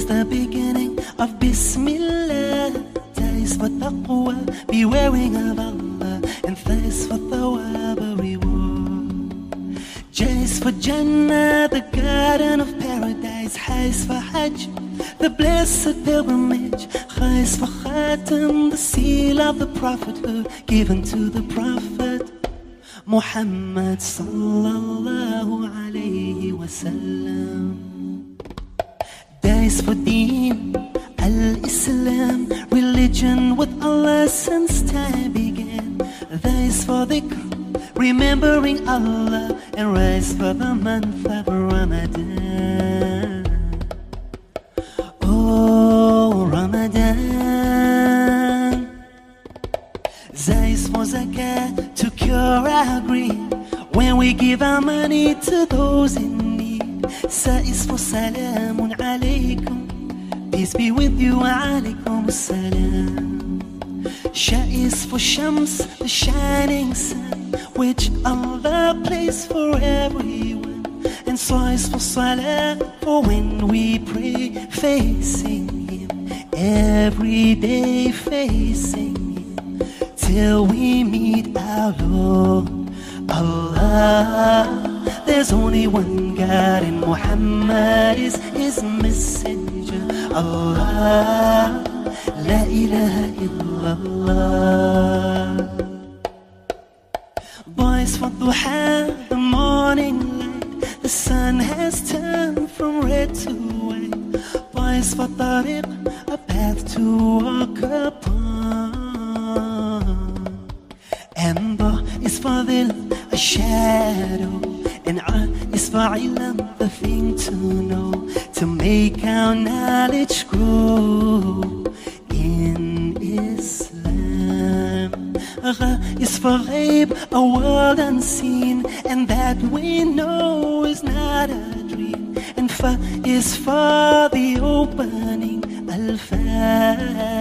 is the beginning of Bismillah. That is for taqwa, bewaring of Allah, and thirst for thawab, reward. J is for Jannah, the garden of paradise. H is for Hajj, the blessed pilgrimage. Kh is for Khatam, the seal of the prophethood given to the prophet Muhammad sallallahu alayhi wa sallam. That is for Deen, Al-Islam, religion with Allah since time began. That is for dhikr, remembering Allah, and rise for the month of Ramadan. Oh, Ramadan. That is for zakat, to cure our greed, when we give our money to those in need. Sa is for salamun alaykum, peace be with you, alaykum salam. Sha is for Shams, the shining sun, which Allah placed for everyone. And Sa is for Salah, for when we pray, facing Him, every day facing Him, till we meet our Lord Allah. There's only one God, and Muhammad is His messenger. Allah, la ilaha illallah. Boys for duha, the morning light, the sun has turned from red to white. Boys for tariq, a path to walk upon. And Ba is for dhil, a shadow. And A is for ilm, the thing to know, to make our knowledge grow in Islam. Gha is for ghaib, a world unseen, and that we know is not a dream. And Fa is for the opening, Al-Fatiha.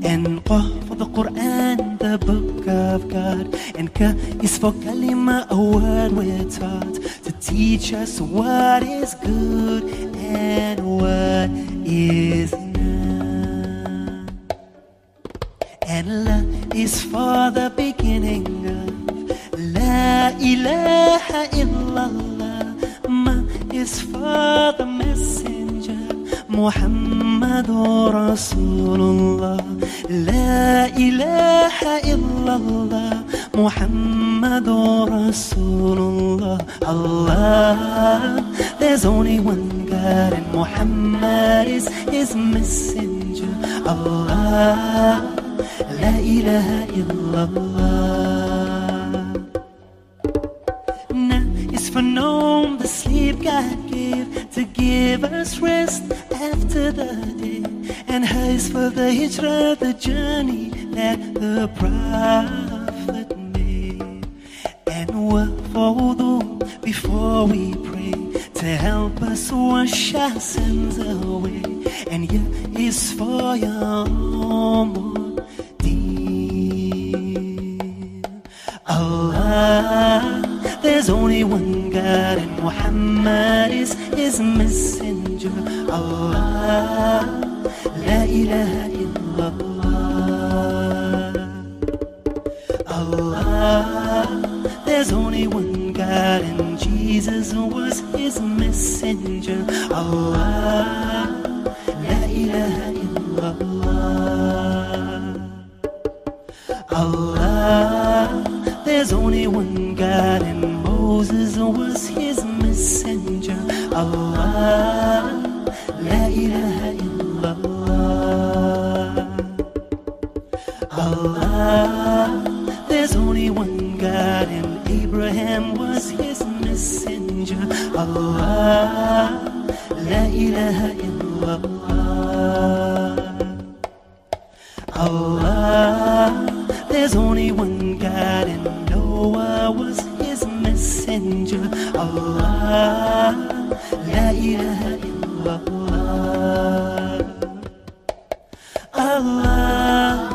And Qa for the Quran, the book of God. And Ka is for kalima, a word we're taught, to teach us what is good and what is not. And La is for the beginning of La ilaha illallah. Ma is for the messenger, Muhammadur Rasulullah. La ilaha illallah, Muhammadur Rasulullah. Allah, there's only one God, and Muhammad is His messenger. Allah, la ilaha illallah. Na is for Naum, the sleep God gave to give us rest after the day. And Ha is for the hijrah, the journey that the Prophet made. And Wa for wudu, before we pray, to help us wash our sins away. And Ya is for Yawmuddin. Allah, there's only one God, and Muhammad is His messenger. Allah, la ilaha illallah. Allah, there's only one God, and Jesus was His messenger. Allah, la ilaha illallah. Allah, there's only one God, and Moses was His messenger. Allah, la ilaha illallah. Allah, there's only one God, and Abraham was His messenger. Allah, la ilaha illallah. Allah, there's only one God, and Noah was His messenger. Allah, la ilaha illallah. Allah,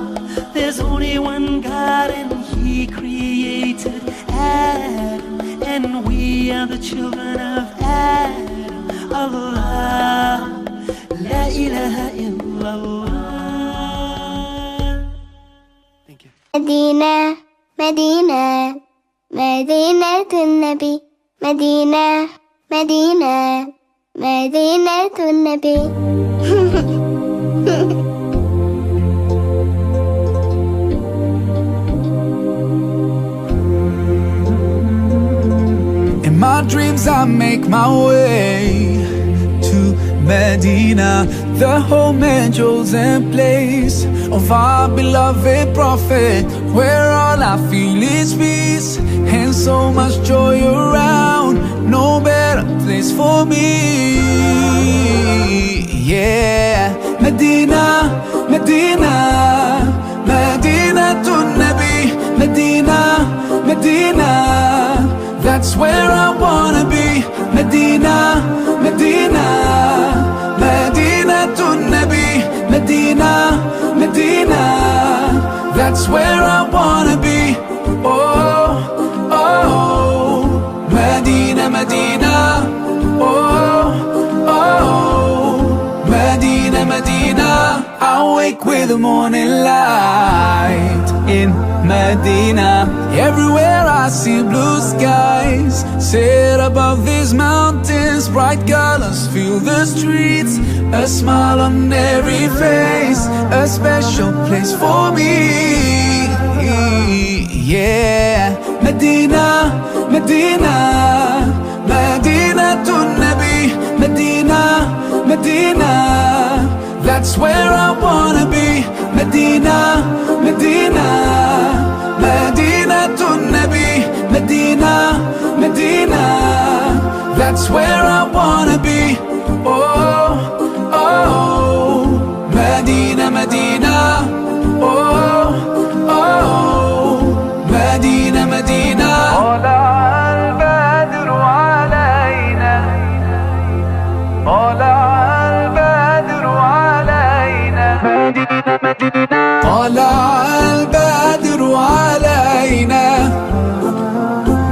there's only one God, and He created Adam, and we are the children of Adam. Allah, إله إلا الله. Thank you. مدينة مدينة مدينة النبي مدينة مدينة مدينة النبي. In my dreams I make my way to Medina, the home and chosen place of our beloved Prophet, where all I feel is peace and so much joy around. No better place for me. Yeah, Medina, Medina, Medina to Nabi, Medina, Medina. That's where I wanna be. Medina, Medina, Medina to Nabi, Medina, Medina. That's where I wanna be. Oh, oh, Medina, Medina. Oh, oh, Medina, Medina. I wake with the morning light in Medina. Everywhere I see blue skies set above these mountains. Bright colors fill the streets, a smile on every face, a special place for me. Yeah, Medina, Medina, Medina to Nabi, Medina, Medina. That's where I wanna be. Medina, Medina, Medina to Nabi, Medina, Medina. That's where I wanna be. Oh, oh, Medina, Medina. Oh, oh, Medina, Medina. طلع البدر علينا طلع البدر علينا مدينة مدينة طلع البدر علينا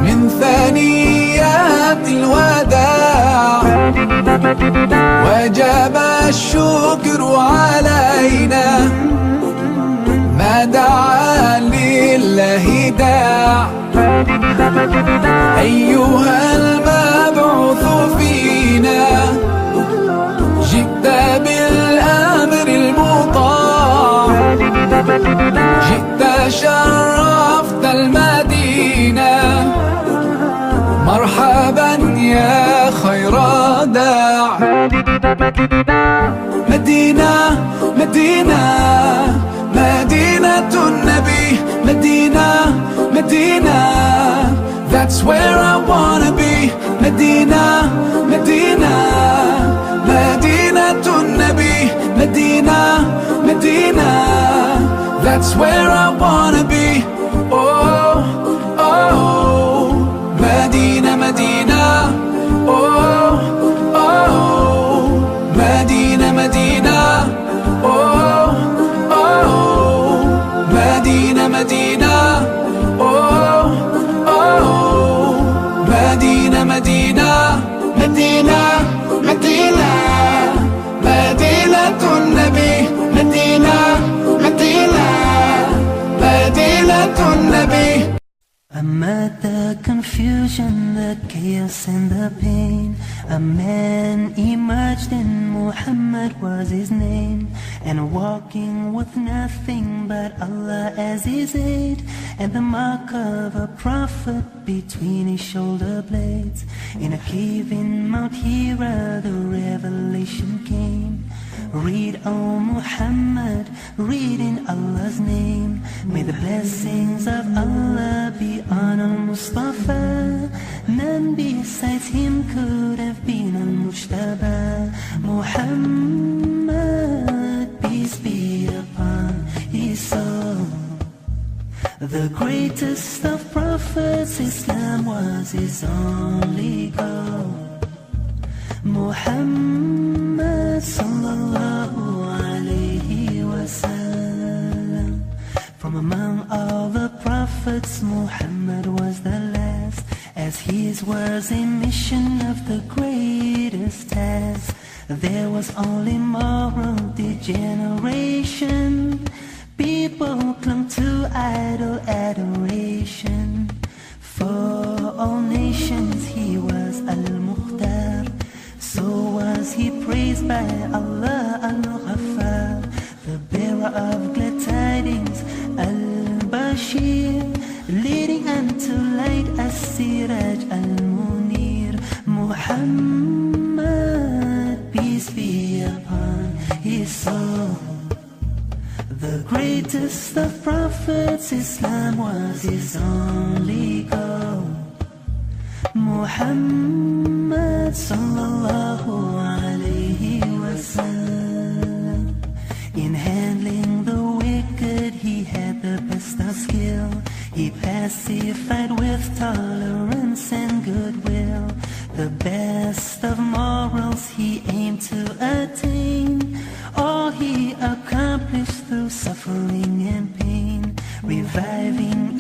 من ثنيات الوداع وجب الشكر علينا ما دعا لله داع أيها المبعوث فينا جئت بالأمر المطاع جئت شرفت المدينة مرحبا يا خير داع مدينة مدينة مدينة النبي مدينة مدينة. That's where I wanna be. Medina, Medina, Medina to Nabi, Medina, Medina. That's where I wanna be. Oh, oh, Medina, Medina. Oh, oh, Medina, Medina. Oh, oh, Medina, Medina. Oh, oh, Medina, Medina. Medina, Medina, Medina to Nabi, Medina, Medina, Medina to Nabi. Amid the confusion, the chaos and the pain, a man emerged and Muhammad was his name. And walking with nothing but Allah as his aid, and the mark of a prophet between his shoulder blades. In a cave in Mount Hira the revelation came. Read, O Muhammad, read in Allah's name. May the blessings of Allah be on al-Mustafa. None besides him could have been al-Mujtaba. Muhammad, peace be upon his soul. The greatest of prophets, Islam was his only goal. Muhammad sallallahu alayhi wa sallam. From among all the prophets, Muhammad was the last, as his was a mission of the greatest task. There was only moral degeneration. People clung to idol adoration. For all nations he was Al-Mukhtar. So was he praised by Allah Al-Ghaffar, the bearer of glad tidings, Al-Bashir, leading unto light As-Siraj Al-Munir. Muhammad, peace be upon his soul, the greatest of prophets. Islam was his only goal. Muhammad sallallahu alayhi wasallam. In handling the wicked he had the best of skill. He pacified with tolerance and goodwill. The best of morals he aimed to attain. All he accomplished through suffering and pain, reviving